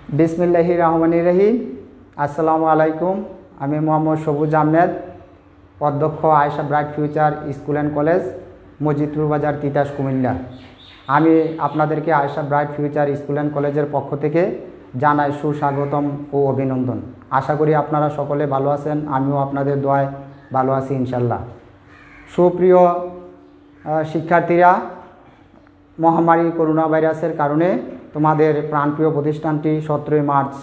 বিসমিল্লাহির রহমানির রহিম। আসসালামু আলাইকুম। আমি মোহাম্মদ সবুজ আহমেদ, অধ্যক্ষ Ayesha bright future school and college, Majidpur বাজার, তিতাস, কুমিল্লা। আমি আপনাদেরকে Ayesha bright future school and কলেজের পক্ষ থেকে জানাই সুস্বাগতম ও অভিনন্দন। আশা করি আপনারা সকলে ভালো আছেন, আমিও আপনাদের দোয়ায় ভালো আছি ইনশাল্লাহ। সুপ্রিয় শিক্ষার্থীরা, মহামারী করোনা ভাইরাসের কারণে তোমাদের প্রাণপ্রিয় প্রতিষ্ঠানটি 17 মার্চ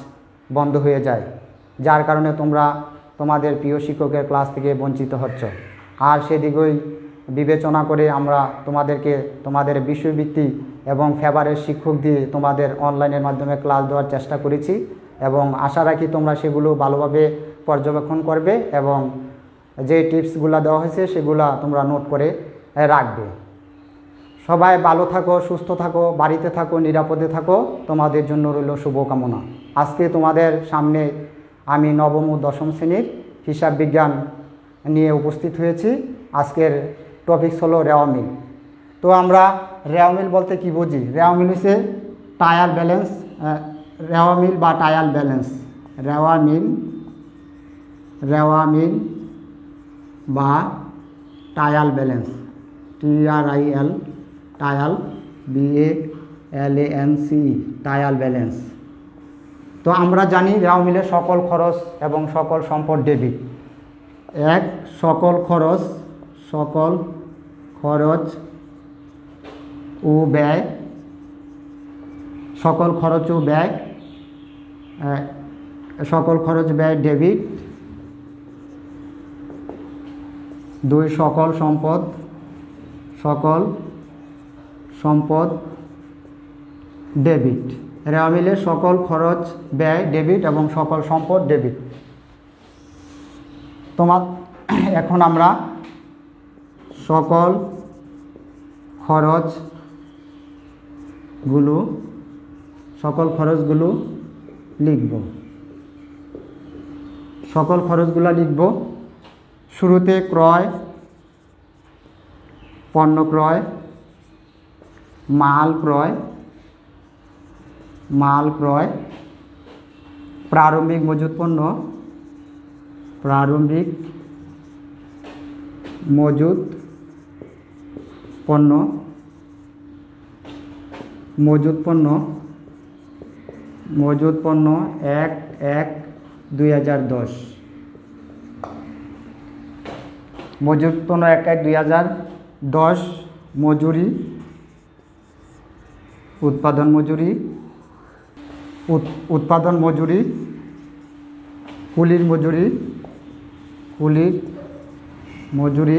বন্ধ হয়ে যায়, যার কারণে তোমরা তোমাদের প্রিয় শিক্ষকের ক্লাস থেকে বঞ্চিত হচ্ছ। আর সেদিকেই বিবেচনা করে আমরা তোমাদেরকে তোমাদের বিষয়ভিত্তিক এবং ফেভারেট শিক্ষক দিয়ে তোমাদের অনলাইনের মাধ্যমে ক্লাস দেওয়ার চেষ্টা করেছি এবং আশা রাখি তোমরা সেগুলো ভালোভাবে পর্যবেক্ষণ করবে এবং যে টিপসগুলো দেওয়া হয়েছে সেগুলো তোমরা নোট করে রাখবে। সবাই ভালো থাকো, সুস্থ থাকো, বাড়িতে থাকো, নিরাপদে থাকো। তোমাদের জন্য রইল শুভকামনা। আজকে তোমাদের সামনে আমি নবম ও দশম শ্রেণীর হিসাব বিজ্ঞান নিয়ে উপস্থিত হয়েছি। আজকের টপিকস হলো রেওয়া মিল। তো আমরা রেওয়া মিল বলতে কি বুঝি? রেওয়া মিল হচ্ছে টায়ার ব্যালেন্স, রেওয়া মিল বা টায়াল ব্যালেন্স। রেওয়া মিল বা trial balance, TRIL, trial, BALANCE, trial balance. তো আমরা জানি রেওয়া মিলের সকল খরচ এবং সকল সম্পদ ডেবিট। এক, সকল খরচ ও ব্যয়, সকল খরচ ব্যয় ডেবিট। দুই, সকল সম্পদ ডেবিট। রেওয়া মিলের সকল খরচ ব্যয় ডেবিট এবং সকল সম্পদ ডেবিট। এখন আমরা সকল খরচগুলো লিখব। শুরুতে পণ্য ক্রয়, মাল ক্রয়, প্রারম্ভিক মজুত পণ্য, মজুত পণ্য 1/1/2010। মজুত পণ্য 1/1/2010। মজুরি, উৎপাদন মজুরি, কুলির মজুরি,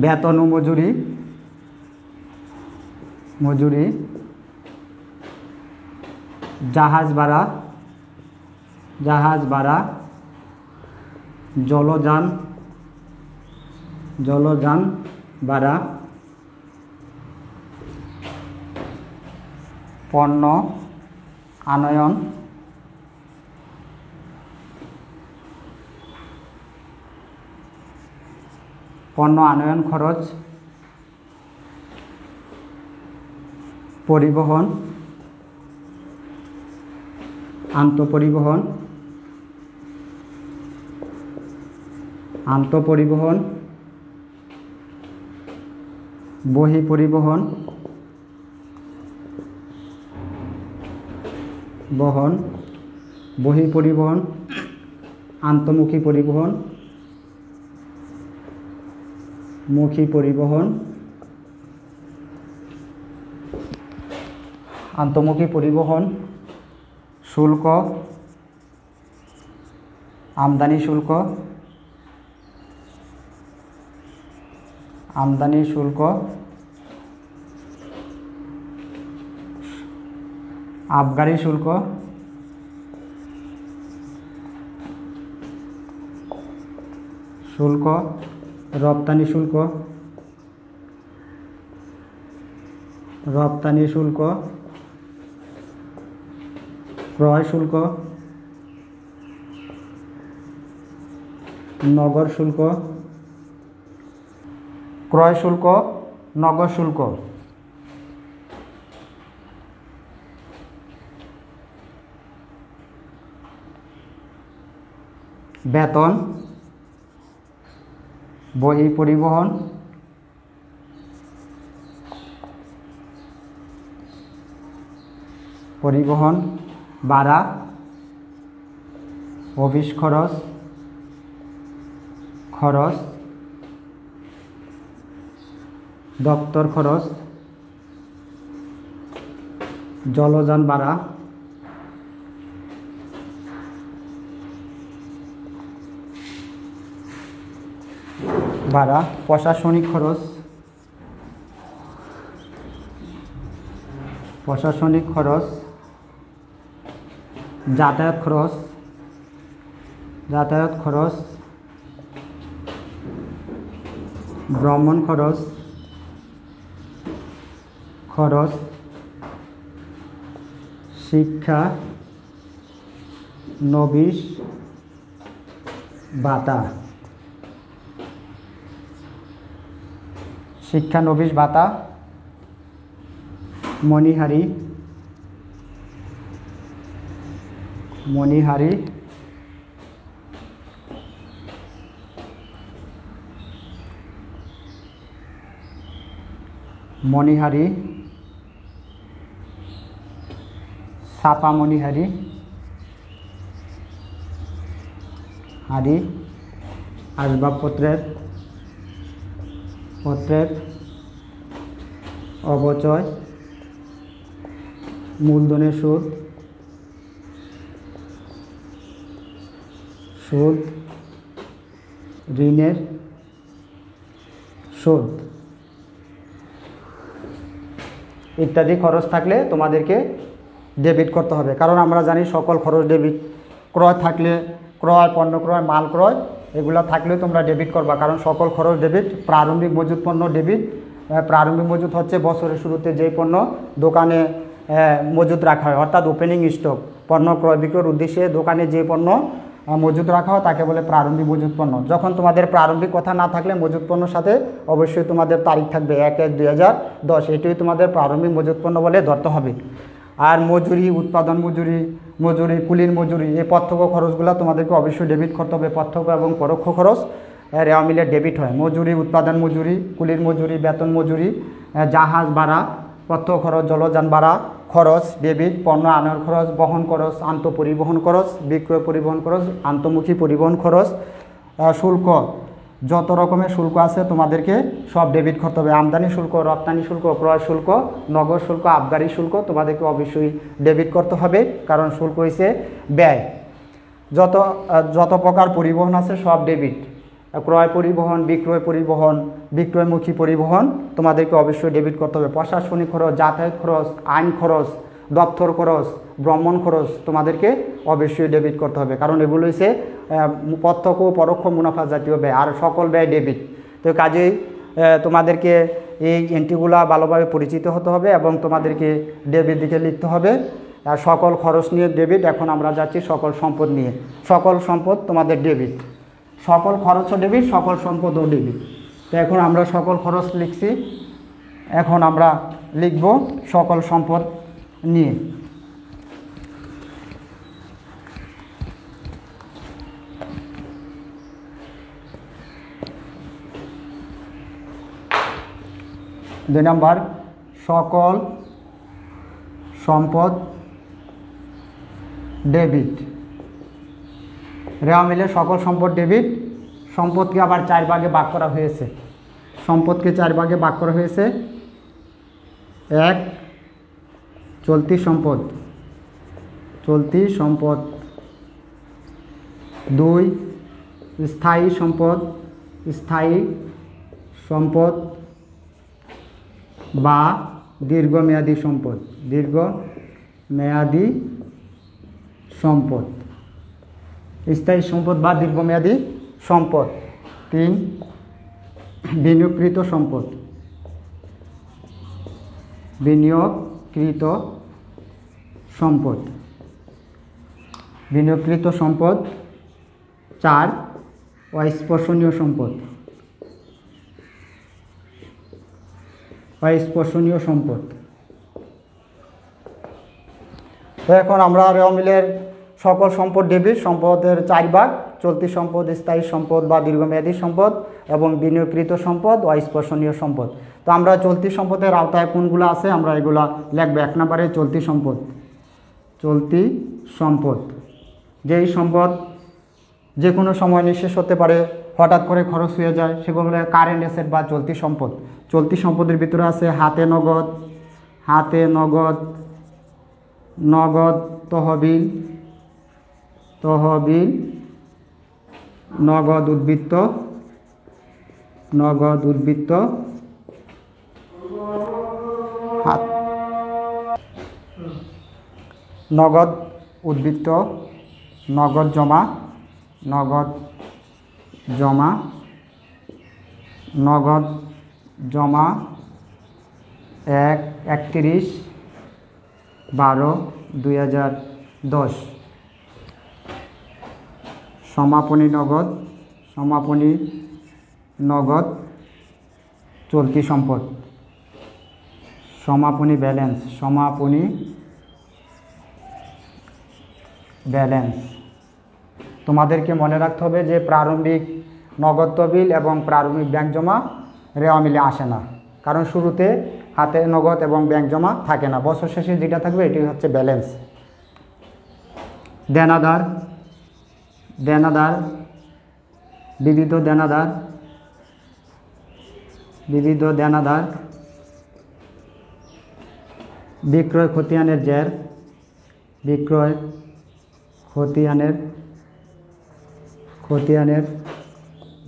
বেতন ও মজুরি, জাহাজ ভাড়া, জলযান ভাড়া, পণ্য আনয়ন, খরচ, পরিবহন, আন্তঃপরিবহন, বহিঃপরিবহন, আন্তঃমুখী পরিবহন, শুল্ক, আমদানি শুল্ক, আবগারি শুল্ক, রপ্তানি শুল্ক, ক্রয় শুল্ক, নগর শুল্ক, ক্রয় শুল্ক, নগর শুল্ক। বেতন, বহি পরিবহন, ভাড়া, অফিস খরচ, দপ্তর খরচ, জলযান ভাড়া, প্রশাসনিক খরচ, যাতায়াত খরচ, ভ্রমণ খরচ, শিক্ষানবিশ ভাতা, মণিহারি, ছাপা মণিহারি, আসবাবপত্রের অবচয়, মূলধনের সুদ, ঋণের সুদ ইত্যাদি খরচ থাকলে তোমাদেরকে ডেবিট করতে হবে। কারণ আমরা জানি সকল খরচ ডেবিট, ক্রয় থাকলে ক্রয়, পণ্য ক্রয়, মাল ক্রয় এগুলো থাকলে তোমরা ডেবিট করবা, কারণ সকল খরচ ডেবিট। প্রারম্ভিক মজুত পণ্য ডেবিট। প্রারম্ভিক মজুত হচ্ছে বছরের শুরুতে যেই পণ্য দোকানে মজুত রাখা হয়, অর্থাৎ ওপেনিং স্টক, পণ্য ক্রয় বিক্রয়ের উদ্দেশ্যে দোকানে যে পণ্য মজুত রাখা হয় তাকে বলে প্রারম্ভিক মজুত পণ্য। যখন তোমাদের প্রারম্ভিক কথা না থাকলে মজুত পণ্যর সাথে অবশ্যই তোমাদের তারিখ থাকবে 1/1/2010, এটাই তোমাদের প্রারম্ভিক মজুত পণ্য বলে ধরতে হবে। আর মজুরি, উৎপাদন মজুরি, কুলির মজুরি, এই প্রত্যক্ষ খরচগুলো তোমাদেরকে অবশ্যই ডেবিট করতে হবে। প্রত্যক্ষ এবং পরোক্ষ খরচ রেওয়া মিলে ডেবিট হয়। মজুরি, উৎপাদন মজুরি, কুলির মজুরি, বেতন মজুরি, জাহাজ ভাড়া, প্রত্যক্ষ খরচ, জলযান ভাড়া খরচ ডেবিট, পণ্য আনার খরচ, বহন খরচ, আন্তঃপরিবহন খরচ, বিক্রয় পরিবহন খরচ, আন্তঃমুখী পরিবহন খরচ, শুল্ক, যত রকমের শুল্ক আছে তোমাদেরকে সব ডেবিট করতে হবে। আমদানি শুল্ক, রপ্তানি শুল্ক, ক্রয় শুল্ক, নগদ শুল্ক, আবগারি শুল্ক তোমাদেরকে অবশ্যই ডেবিট করতে হবে, কারণ শুল্ক হচ্ছে ব্যয়। যত প্রকার পরিবহন আছে সব ডেবিট। ক্রয় পরিবহন, বিক্রয়মুখী পরিবহন তোমাদেরকে অবশ্যই ডেবিট করতে হবে। প্রশাসনিক খরচ, যাতায়াত খরচ, আইন খরচ, দপ্তর খরচ, ভ্রমণ খরচ তোমাদেরকে অবশ্যই ডেবিট করতে হবে, কারণ এগুলো হচ্ছে প্রত্যক্ষ পরোক্ষ মুনাফা জাতীয় ব্যয়, আর সকল ব্যয় ডেবিট। তো কাজেই তোমাদেরকে এই এন্ট্রিগুলো ভালোভাবে পরিচিত হতে হবে এবং তোমাদেরকে ডেবিট দিকে লিখতে হবে। আর সকল খরচ নিয়ে ডেবিট। এখন আমরা যাচ্ছি সকল সম্পদ নিয়ে। সকল সম্পদ তোমাদের ডেবিট, সকল খরচও ডেবিট, সকল সম্পদও ডেবিট। তো এখন আমরা সকল খরচ লিখছি, এখন আমরা লিখব সকল সম্পদ নিয়ে। দুই নম্বর, সকল সম্পদ ডেবিট। রেওয়া মিলে সকল সম্পদ ডেবিট। সম্পদকে আবার 4 ভাগে ভাগ করা হয়েছে। 1 চলতি সম্পদ, 2 স্থায়ী সম্পদ বা দীর্ঘমেয়াদী সম্পদ, স্থায়ী সম্পদ বা দীর্ঘমেয়াদী সম্পদ। 3 বিনিয়োগকৃত সম্পদ। 4 অস্পর্শনীয় সম্পদ। তো এখন আমরা রেওয়া মিলের সকল সম্পদ ডেবিট, সম্পদের 4 ভাগ, চলতি সম্পদ, স্থায়ী সম্পদ বা দীর্ঘমেয়াদী সম্পদ এবং বিনিয়োগকৃত সম্পদ ও স্পর্শনীয় সম্পদ। তো আমরা চলতি সম্পদের আওতায় কোনগুলো আছে আমরা এগুলা লিখব। 1 নম্বরে চলতি সম্পদ। চলতি সম্পদ যেই সম্পদ যে কোনো সময় নিঃশেষ হতে পারে, হঠাৎ করে খরচ হয়ে যায়, সেগুলো কারেন্ট অ্যাসেট বা চলতি সম্পদ। চলতি সম্পদের ভিতরে আছে হাতে নগদ, নগদ তহবিল, নগদ উদ্বৃত্ত, নগদ উদ্বৃত্ত, নগদ জমা, নগদ 31/12/2010। সমাপনী নগদ চলতি সম্পদ। সমাপনী ব্যালেন্স তোমাদেরকে মনে রাখতে হবে যে প্রারম্ভিক নগদ তহবিল এবং প্রারম্ভিক ব্যাংক জমা রেওয়া মিলে আসে না, কারণ শুরুতে হাতে নগদ এবং ব্যাংক জমা থাকে না। বছর শেষে যেটা থাকবে এটি হচ্ছে ব্যালেন্স। দেনাদার, বিবিধ দেনাদার, বিক্রয় খতিয়ানের জের, বিক্রয় খতিয়ানের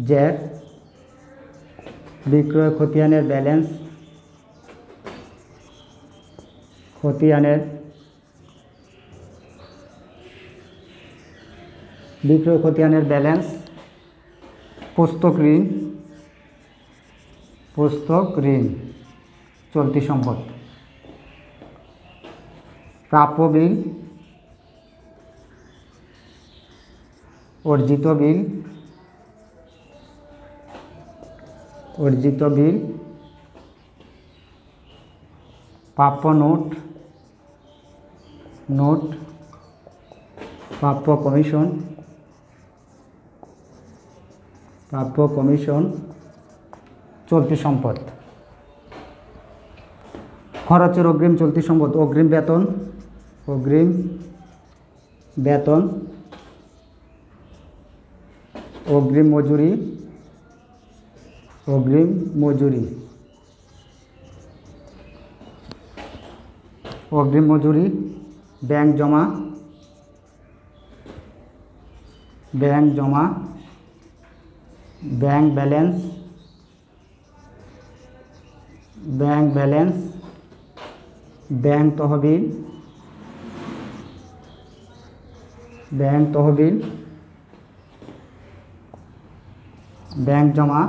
জের, বিক্রয় খতিয়ানের ব্যালেন্স, বিক্রয় খতিয়ানের ব্যালেন্স, পুস্তক ঋণ চলতি সম্পদ। প্রাপ্য বিল, অর্জিত বিল, প্রাপ্য নোট, প্রাপ্য কমিশন চলতি সম্পদ। খরচের অগ্রিম চলতি সম্পদ, অগ্রিম বেতন, অগ্রিম মজুরি, ব্যাংক জমা, ব্যাংক ব্যালেন্স, ব্যাংক তহবিল, ব্যাংক জমা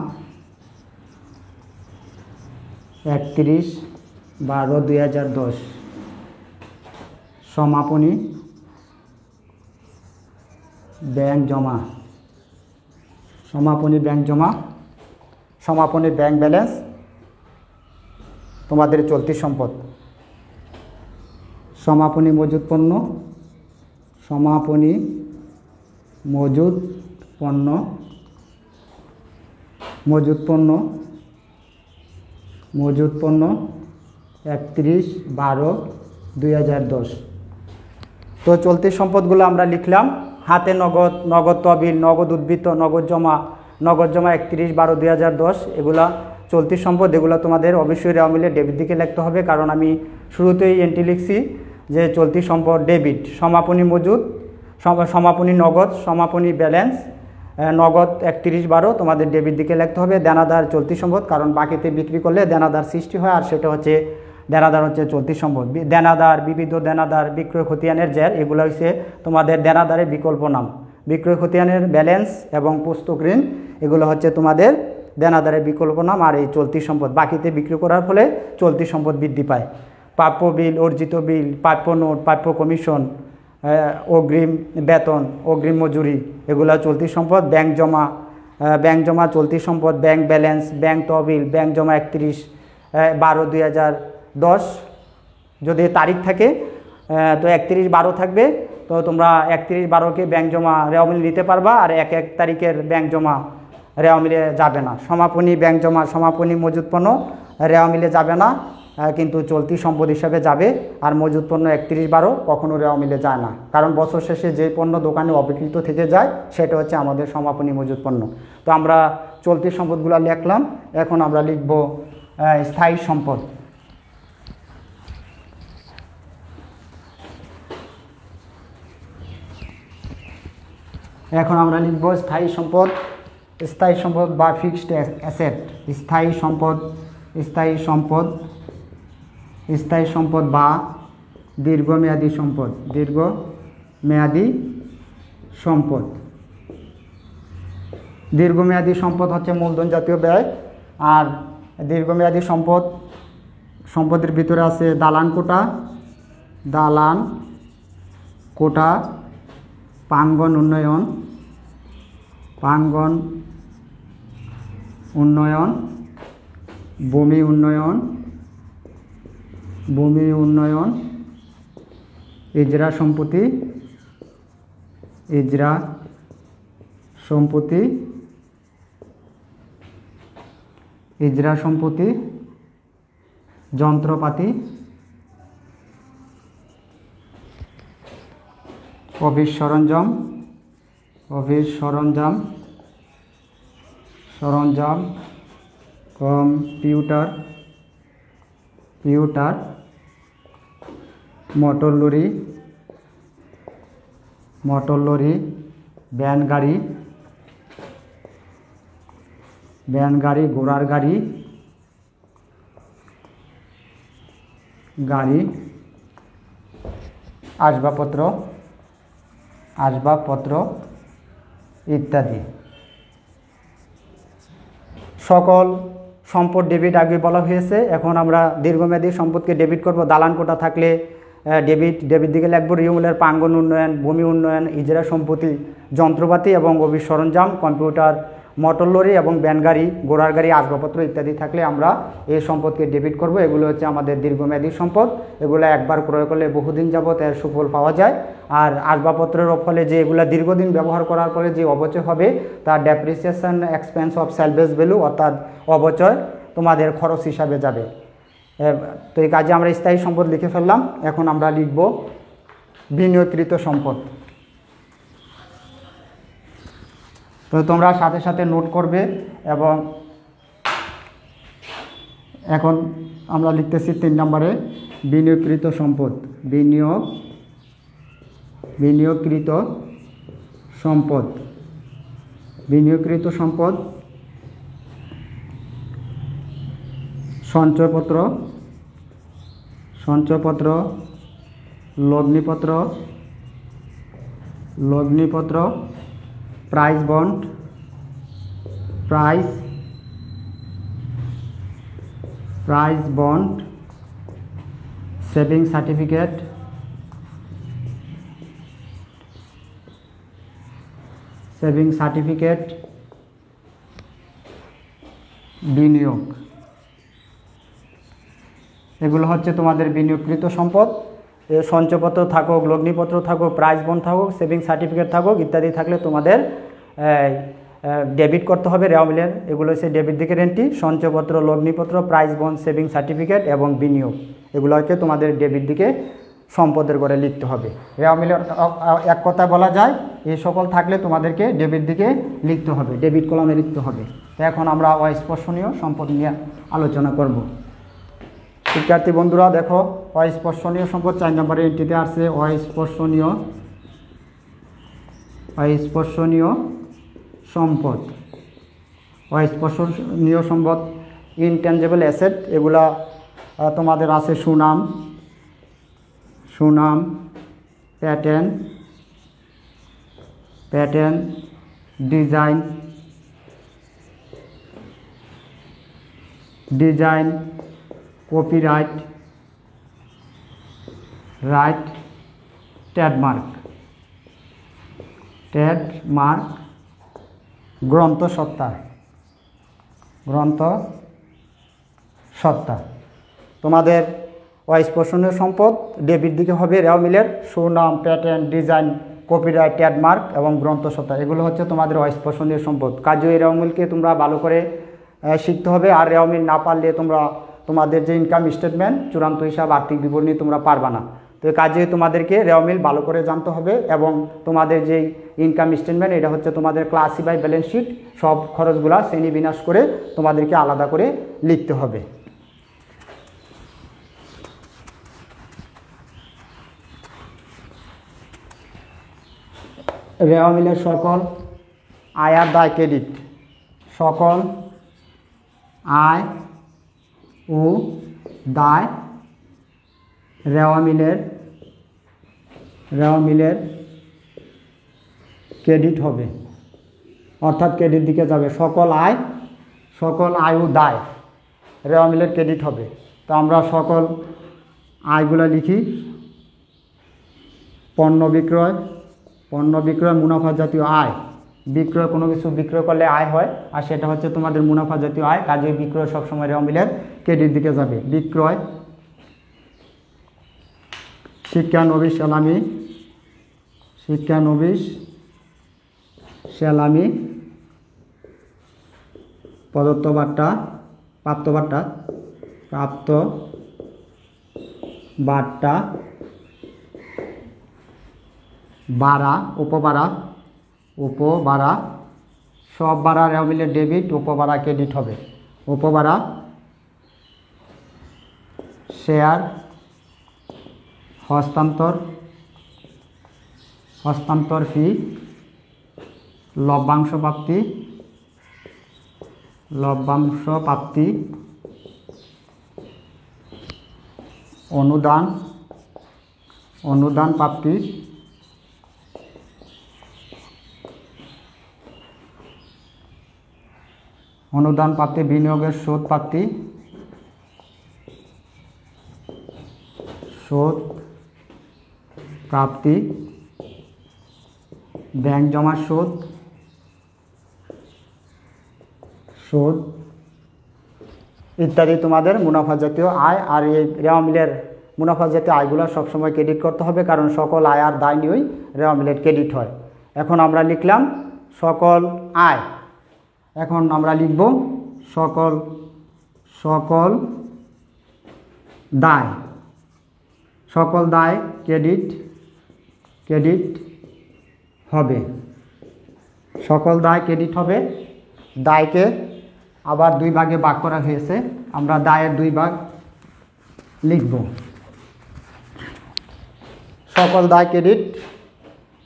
31/12/2010। সমাপনী ব্যাংক জমা, সমাপনী ব্যাংক ব্যালেন্স তোমাদের চলতি সম্পদ। সমাপনী মজুত পণ্য, মজুত পণ্য 31/12/2010। তো চলতি সম্পদগুলো আমরা লিখলাম। হাতে নগদ তহবিল, নগদ উদ্বৃত্ত, নগদ জমা 31/12/2010 এগুলা চলতি সম্পদ। এগুলো তোমাদের অবশ্যই রেওয়া মিলে ডেবিট দিকে লিখতে হবে, কারণ আমি শুরুতেই এন্ট্রি লিখছি যে চলতি সম্পদ ডেবিট। সমাপনী মজুদ, সমাপনী নগদ, সমাপনী ব্যালেন্স, নগদ 31/12 তোমাদের ডেবিট দিকে লিখতে হবে। দেনাদার চলতি সম্পদ, কারণ বাকিতে বিক্রি করলে দেনাদার সৃষ্টি হয়, আর সেটা হচ্ছে দেনাদার হচ্ছে চলতি সম্পদ। দেনাদার, বিবিধ দেনাদার, বিক্রয় খতিয়ানের জের এগুলো হচ্ছে তোমাদের দেনাদারের বিকল্প নাম। বিক্রয় খতিয়ানের ব্যালেন্স এবং পুস্তক ঋণ এগুলো হচ্ছে তোমাদের দেনাদারের বিকল্প নাম। আর এই চলতি সম্পদ বাকিতে বিক্রি করার ফলে চলতি সম্পদ বৃদ্ধি পায়। প্রাপ্য বিল, অর্জিত বিল, প্রাপ্য নোট, প্রাপ্য কমিশন, অগ্রিম বেতন, অগ্রিম মজুরি এগুলো চলতি সম্পদ। ব্যাংক জমা চলতি সম্পদ। ব্যাংক ব্যালেন্স, ব্যাংক তহবিল, ব্যাংক জমা 31/12/2010 যদি তারিখ থাকে তো 31/12 থাকবে, তো তোমরা 31/12-কে ব্যাংক জমা রেওয়া মিলে নিতে পারবা, আর 1 তারিখের ব্যাংক জমা রেওয়া মিলে যাবে না। সমাপনী ব্যাংক জমা, সমাপনী মজুত পণ্য রেওয়া মিলে যাবে না, কিন্তু চলতি সম্পদ হিসাবে যাবে। আর মজুত পণ্য 31/12 কখনো রেওয়া মিলে যায় না, কারণ বছর শেষে যে পণ্য দোকানে অবিকৃত থেকে যায় সেটা হচ্ছে আমাদের সমাপনী মজুত পণ্য। তো আমরা চলতি সম্পদগুলো লিখলাম, এখন আমরা লিখব স্থায়ী সম্পদ। এখন আমরা লিখব স্থায়ী সম্পদ। স্থায়ী সম্পদ বা ফিক্সড অ্যাসেট। স্থায়ী সম্পদ, স্থায়ী সম্পদ, স্থায়ী সম্পদ বা দীর্ঘমেয়াদী সম্পদ। দীর্ঘমেয়াদী সম্পদ। দীর্ঘমেয়াদী সম্পদ হচ্ছে মূলধন জাতীয় ব্যয়। আর দীর্ঘমেয়াদী সম্পদের ভিতরে আছে দালান কোটা, দালান কোটা, প্রাঙ্গণ উন্নয়ন, প্রাঙ্গণ উন্নয়ন, ভূমি উন্নয়ন, ভূমি উন্নয়ন, ইজরা সম্পত্তি, ইজরা সম্পত্তি, ইজরা সম্পত্তি, যন্ত্রপাতি, অফিস সরঞ্জাম, অফিস সরঞ্জাম, সরঞ্জাম, computer, computer, motor lorry, motor lorry, van গাড়ি, ভ্যান গাড়ি, ঘোড়ার গাড়ি, গাড়ি, আসবাবপত্র, আসবাবপত্র ইত্যাদি। সকল সম্পদ ডেবিট আগে বলা হয়েছে। এখন আমরা দীর্ঘমেয়াদী সম্পদকে ডেবিট করব। দালান কোটা থাকলে ডেবিট দিকে লিখব রিমূলের প্রাঙ্গণ উন্নয়ন, ভূমি উন্নয়ন, ইজরা সম্পত্তি, যন্ত্রপাতি এবং অফিস সরঞ্জাম, কম্পিউটার, মোটর লরি এবং ভ্যান গাড়ি, ঘোড়ার গাড়ি, আসবাবপত্র ইত্যাদি থাকলে আমরা এই সম্পদকে ডেবিট করব। এগুলো হচ্ছে আমাদের দীর্ঘমেয়াদী সম্পদ। এগুলো একবার ক্রয় করলে বহুদিন যাবত এর সুফল পাওয়া যায়। আর আসবাবপত্রের ফলে যে এগুলো দীর্ঘদিন ব্যবহার করার পরে যে অবচয় হবে তার ডেপ্রিসিয়েশন এক্সপেন্স অফ সেলভেজ ভ্যালু, অর্থাৎ অবচয় তোমাদের খরচ হিসাবে যাবে। তো এই কাজে আমরা স্থায়ী সম্পদ লিখে ফেললাম। এখন আমরা লিখব বিনিয়োগকৃত সম্পদ। তো তোমরা সাথে সাথে নোট করবে। এবং এখন আমরা লিখতেছি 3 নম্বরে বিনিয়োগকৃত সম্পদ। বিনিয়োগকৃত সম্পদ, বিনিয়োগকৃত সম্পদ, সঞ্চয়পত্র, সঞ্চয়পত্র, লগ্নিপত্র, লগ্নিপত্র, prize bond, prize bond, saving certificate, saving certificate, বিনিয়োগ। এগুলো হচ্ছে তোমাদের বিনিয়োগকৃত সম্পদ। সঞ্চয়পত্র থাকুক, লগ্নিপত্র থাকুক, প্রাইজ বন্ড থাকুক, সেভিং সার্টিফিকেট থাকুক ইত্যাদি থাকলে তোমাদের ডেবিট করতে হবে রেওয়া মিলের। এগুলো হচ্ছে ডেবিট দিকের এন্ট্রি। সঞ্চয়পত্র, লগ্নিপত্র, প্রাইজ বন্ড, সেভিং সার্টিফিকেট এবং বিনিয়োগ, এগুলো হচ্ছে তোমাদের ডেবিট দিকে সম্পদের করে লিখতে হবে। রেওয়া মিলের এক কথা বলা যায় এই সকল থাকলে তোমাদেরকে ডেবিট দিকে লিখতে হবে, ডেবিট কলামে লিখতে হবে। তো এখন আমরা অস্পর্শনীয় সম্পদ নিয়ে আলোচনা করব। শিক্ষার্থী বন্ধুরা দেখো, অস্পর্শনীয় সম্পদ 4 নম্বরের এন্ট্রিতে আসছে অস্পর্শনীয়, অস্পর্শনীয় সম্পদ। অস্পর্শনীয় সম্পদ ইনট্যাঞ্জেবল অ্যাসেট। এগুলা তোমাদের আছে সুনাম, সুনাম, patent, patent, design, design, copyright, right, trademark, trademark, গ্রন্থসত্তা, গ্রন্থসত্তা। তোমাদের অস্পর্শনীয় সম্পদ ডেবিট দিকে হবে রেওয়া মিলের সুনাম, প্যাটার্ন, ডিজাইন, কপিরাইট, ট্রেডমার্ক এবং গ্রন্থসত্তা। এগুলো হচ্ছে তোমাদের অস্পর্শনীয় সম্পদ। কাজেই রেওয়া মিলকে তোমরা ভালো করে শিখতে হবে। আর রেওয়া মিল না পারলে তোমরা তোমাদের যে ইনকাম স্টেটমেন্ট, চূড়ান্ত হিসাব, আর্থিক বিবরণী তোমরা পারবা না। তো কাজে তোমাদেরকে রেওয়া মিল ভালো করে জানতে হবে এবং তোমাদের যেই ইনকাম স্টেটমেন্ট এটা হচ্ছে তোমাদের ক্লাসিফাই ব্যালেন্স শিট, সব খরচগুলা শ্রেণী বিন্যাস করে তোমাদেরকে আলাদা করে লিখতে হবে। রেওয়া মিলের সকল আয় আর দায় ক্রেডিট, সকল আয় ও দায় রেওয়া মিলের ক্রেডিট হবে, অর্থাৎ ক্রেডিট দিকে যাবে। সকল আয় ও দায় রেওয়া মিলের ক্রেডিট হবে। তো আমরা সকল আয়গুলো লিখি। পণ্য বিক্রয় মুনাফা জাতীয় আয়। বিক্রয়, কোনো কিছু বিক্রয় করলে আয় হয়, আর সেটা হচ্ছে তোমাদের মুনাফা জাতীয় আয়। কাজে বিক্রয় সবসময় রেওয়া মিলের ক্রেডিট দিকে যাবে। বিক্রয়, শিক্ষানবিশ সেলামি, প্রাপ্ত বার্তা, বাড়া, উপবাড়া, সব বাড়া রেওয়া মিলের ডেবিট, উপবাড়া ক্রেডিট হবে। উপবাড়া, শেয়ার, হস্তান্তর ফি, লভ্যাংশ প্রাপ্তি, অনুদান প্রাপ্তি, বিনিয়োগের সুদ প্রাপ্তি, ব্যাংক জমার সুদ ইত্যাদি তোমাদের মুনাফা জাতীয় আয়। আর এই রেওয়া মিলের মুনাফা জাতীয় আয়গুলো সবসময় ক্রেডিট করতে হবে, কারণ সকল আয় আর দায় নিয়েই রেওয়া মিলের ক্রেডিট হয়। এখন আমরা লিখলাম সকল আয়। এখন আমরা লিখব সকল দায়। সকল দায় ক্রেডিট হবে। সকল দায় ক্রেডিট হবে। দায়কে আবার দুই ভাগে ভাগ করা হয়েছে, আমরা দায়ের দুই ভাগ লিখব। সকল দায় ক্রেডিট।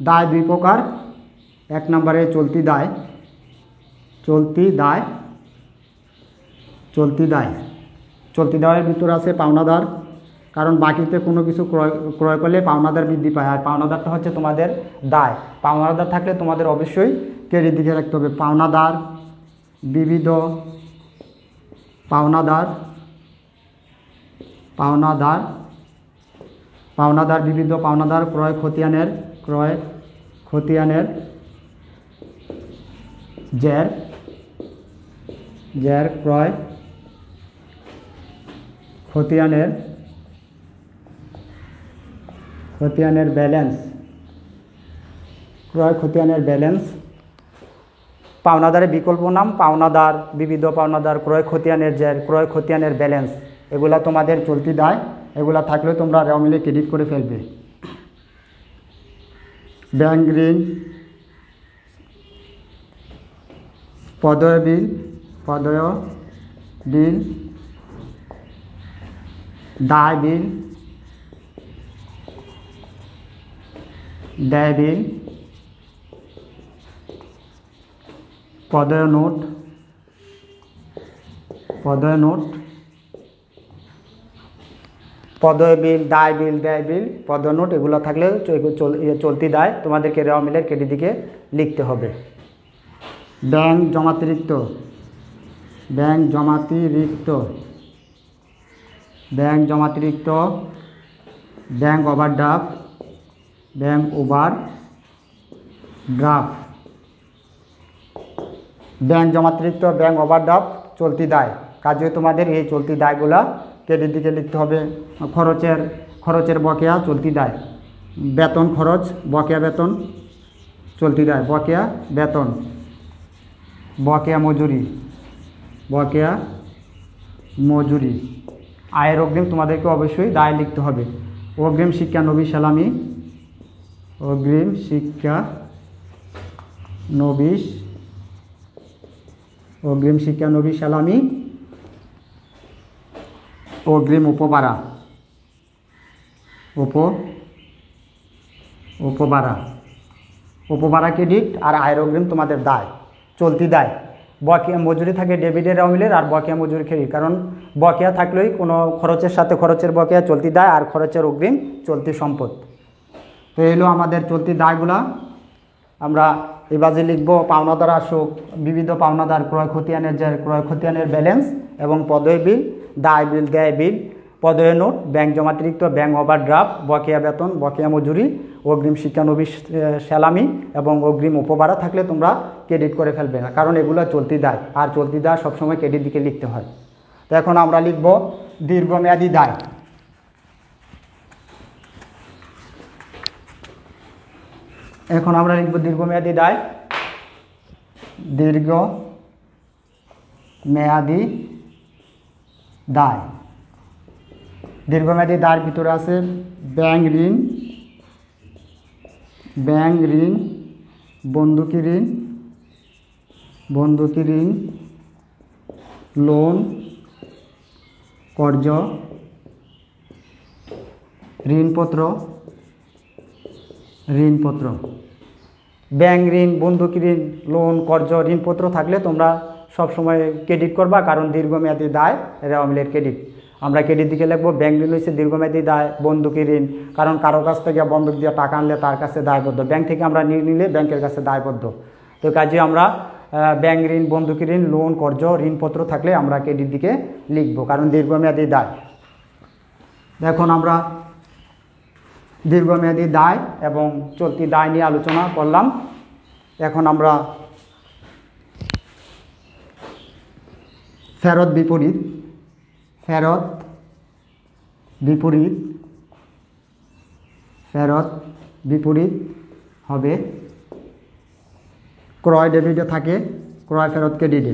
দায় দুই প্রকার। এক নম্বরে চলতি দায়ের ভিতর আছে পাওনাদার, কারণ বাকিতে কোনো কিছু ক্রয় করলে পাওনাদার বৃদ্ধি পায়, আর পাওনাদারটা হচ্ছে তোমাদের দায়। পাওনাদার থাকলে তোমাদের অবশ্যই ক্রেডিট দিকে রাখতে হবে। পাওনাদার, বিবিধ পাওনাদার, বিবিধ পাওনাদার, ক্রয় খতিয়ানের জের, ক্রয় খতিয়ানের ব্যালেন্স, পাওনাদারের বিকল্প নাম পাওনাদার, বিবিধ পাওনাদার, ক্রয় খতিয়ানের জের, ক্রয় খতিয়ানের ব্যালেন্স। এগুলা তোমাদের চলতি দায়। এগুলা থাকলে তোমরা রেওয়া মিলে ক্রেডিট করে ফেলবে। ব্যাংক ঋণ, পদয় বিল, দায় বিল, পদয় নোট, পদয় বিল, দায় বিল, ব্যয় বিল, পদয় নোট এগুলো থাকলে চলতি দায় তোমাদেরকে রেওয়া মিলের ক্রেডিট দিকে লিখতে হবে। ব্যাংক জমাতিরিক্ত, ব্যাংক ওভারড্রাফট, ব্যাংক জমাতিরিক্ত, ব্যাংক ওভারড্রাফট চলতি দায়। কাজে তোমাদের এই চলতি দায়গুলা ক্রেডিট দিকে লিখতে হবে খরচের বকেয়া চলতি দায়, বেতন খরচ বকেয়া বেতন চলতি দায়, বকেয়া বেতন, বকেয়া মজুরি, আয়ের অগ্রিম তোমাদেরকে অবশ্যই দায় লিখতে হবে। অগ্রিম শিক্ষা নবী সালামি, অগ্রিম শিক্ষা নবী সালামি, অগ্রিম উপভাড়া ক্রেডিট আর আয়ের অগ্রিম তোমাদের দায় চলতি দায়। বকেয়া মজুরি থাকে ডেবিটের রেওয়ামিলের, আর বকেয়া মজুরি ক্রেডিট, কারণ বকেয়া থাকলেই কোনো খরচের সাথে খরচের বকেয়া চলতি দায়, আর খরচের অগ্রিম চলতি সম্পদ। তো এলো আমাদের চলতি দায়গুলা। আমরা এবারে লিখব পাওনাদার আসুক, বিবিধ পাওনাদার, ক্রয় খতিয়ানের ব্যালেন্স এবং পদয় বিল, দায় বিল, দেয় বিল, পদয় নোট, ব্যাংক জমাতিরিক্ত, ব্যাংক ওভারড্রাফট, বকেয়া বেতন, বকেয়া মজুরি, অগ্রিম শিক্ষানবী সালামি এবং অগ্রিম উপভাড়া থাকলে তোমরা ক্রেডিট করে ফেলবে না, কারণ এগুলো চলতি দায়, আর চলতি দায় সবসময় ক্রেডিট দিকে লিখতে হয়। তো এখন আমরা লিখব দীর্ঘমেয়াদী দায়। দীর্ঘমেয়াদী দায়ের ভিতরে আছে ব্যাংক ঋণ, বন্ধকি ঋণ, লোন, কর্জ, ঋণপত্র। ব্যাংক ঋণ, বন্ধকি ঋণ, লোন, কর্জ, ঋণপত্র থাকলে তোমরা সবসময় ক্রেডিট করবা, কারণ দীর্ঘমেয়াদী দায় রেওয়ামিলের ক্রেডিট। আমরা ক্রেডিট দিকে লিখবো ব্যাংক ঋণ হচ্ছে দীর্ঘমেয়াদী দায়, বন্ধকি ঋণ, কারণ কারো কাছ থেকে বন্ধক দিয়ে টাকা আনলে তার কাছে দায়বদ্ধ, ব্যাংক থেকে আমরা নিলে ব্যাংকের কাছে দায়বদ্ধ। তো কাজে আমরা ব্যাংক ঋণ, বন্ধকি ঋণ, লোন, কর্জ, ঋণপত্র থাকলে আমরা ক্রেডিট দিকে লিখবো, কারণ দীর্ঘমেয়াদী দায়। এখন আমরা দীর্ঘমেয়াদী দায় এবং চলতি দায় নিয়ে আলোচনা করলাম। এখন আমরা ফেরত বিপরীত হবে ক্রয় ডেবিটে থাকে, ক্রয় ফেরত ক্রেডিট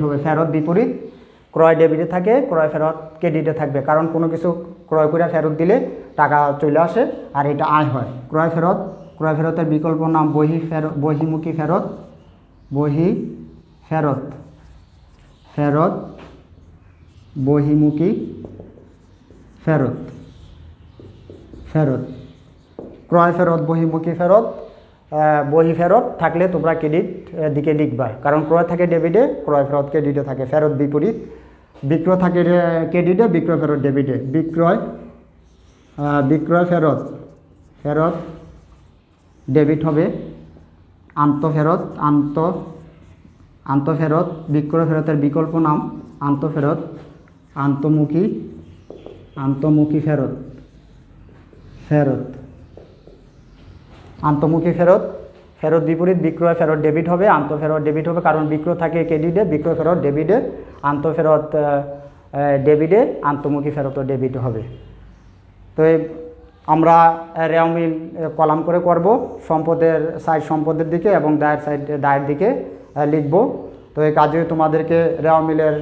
হবে। ফেরত বিপরীত ক্রয় ডেবিটে থাকে, ক্রয় ফেরত ক্রেডিটে থাকবে, কারণ কোনো কিছু ক্রয় করে ফেরত দিলে টাকা চলে আসে আর এটা আয় হয়। ক্রয় ফেরতের বিকল্প নাম বহিমুখী ক্রয় ফেরত, বহিমুখী ফেরত, বহি ফেরত থাকলে তোমরা ক্রেডিট দিকে লিখবা, কারণ ক্রয় থাকে ডেবিটে, ক্রয় ফেরত ক্রেডিটে থাকে। ফেরত বিপরীত, বিক্রয় থাকে ক্রেডিটে, বিক্রয় ফেরত ডেবিটে। বিক্রয় ফেরত ডেবিট হবে। আন্তঃফেরত, বিক্রয় ফেরতের বিকল্প নাম আন্তঃফেরত, আন্তঃমুখী ফেরত। ফেরত বিপরীত, বিক্রয় ফেরত ডেবিট হবে, আন্তঃফেরত ডেবিট হবে, কারণ বিক্রয় থাকে ক্রেডিটে, বিক্রয় ফেরত ডেবিটে, আন্তঃফেরত ডেবিটে, আন্তঃমুখী ফেরতও ডেবিট হবে। তো আমরা রেওয়ামিল কলাম করে করব, সম্পদের দিকে এবং দায়ের দিকে লিখব। তো এই কাজে তোমাদেরকে রেওয়ামিলের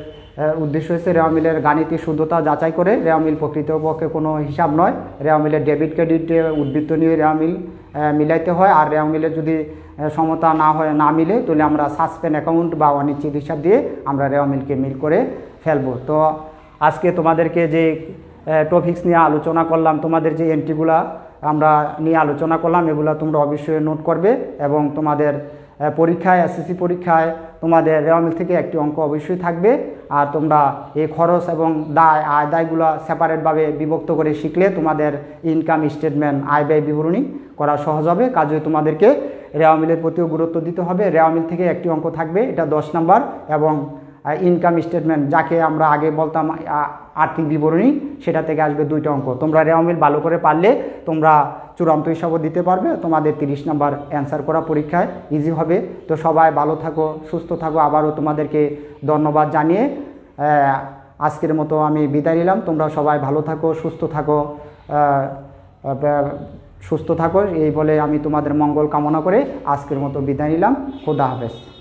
উদ্দেশ্য হচ্ছে রেওয়ামিলের গাণিতিক শুদ্ধতা যাচাই করে। রেওয়ামিল প্রকৃতপক্ষে কোনো হিসাব নয়, রেওয়ামিলের ডেবিট ক্রেডিটে উদ্বৃত্ত নিয়ে রেওয়ামিল মিলাইতে হয়। আর রেওয়ামিলের যদি সমতা না মিলে তাহলে আমরা সাসপেন্ড অ্যাকাউন্ট বা অনিশ্চিত হিসাব দিয়ে আমরা রেওয়ামিলকে মিল করে ফেলবো। তো আজকে তোমাদেরকে যে টপিক্স নিয়ে আলোচনা করলাম, তোমাদের যে এন্ট্রিগুলা আমরা নিয়ে আলোচনা করলাম, এগুলো তোমরা অবশ্যই নোট করবে এবং তোমাদের পরীক্ষায়, এসএসসি পরীক্ষায় তোমাদের রেওয়ামিল থেকে একটি অঙ্ক অবশ্যই থাকবে। আর তোমরা এই খরচ এবং আয় দায়গুলো সেপারেটভাবে বিভক্ত করে শিখলে তোমাদের ইনকাম স্টেটমেন্ট, আয় ব্যয় বিবরণী করা সহজ হবে। কাজে তোমাদেরকে রেওয়ামিলের প্রতিও গুরুত্ব দিতে হবে। রেওয়ামিল থেকে একটি অঙ্ক থাকবে, এটা 10 নম্বর, এবং ইনকাম স্টেটমেন্ট যাকে আমরা আগে বলতাম আর্থিক বিবরণী, সেটা থেকে আসবে 2টা অঙ্ক। তোমরা রেওয়ামিল ভালো করে পারলে তোমরা চূড়ান্ত হিসাবও দিতে পারবে, তোমাদের 30 নম্বর অ্যান্সার করা পরীক্ষায় ইজি হবে। তো সবাই ভালো থাকো, সুস্থ থাকো। আবারও তোমাদেরকে ধন্যবাদ জানিয়ে আজকের মতো আমি বিদায় নিলাম। তোমরা সবাই ভালো থাকো, সুস্থ থাকো এই বলে আমি তোমাদের মঙ্গল কামনা করে আজকের মতো বিদায় নিলাম। খোদা হাফেজ।